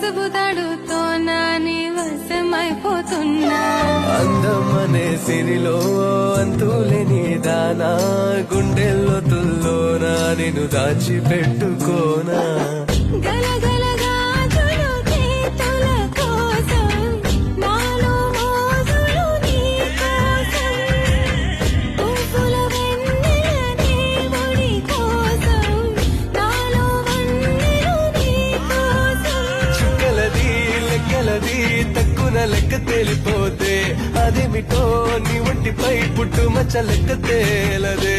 పసుపు తాడుతో నాని వశమైపోతున్నా అందమనే సిరిలో అంతులేని దానా గుండెల్లో తుల్లోనా నిన్ను దాచిపెట్టుకోనా గలగల గాజులు చేతుల కోసం నాలో మోజులు నీ కోసం పువ్వుల వెన్నెల దేవుడి కోసం నాలో వన్నెలు నీ కోసం చుక్కలది లెక్కలది తక్కువ లెక్క తేలిపోతే అదేమిటో నీ ఒంటిపై పుట్టు మచ్చ లెక్క తేలదే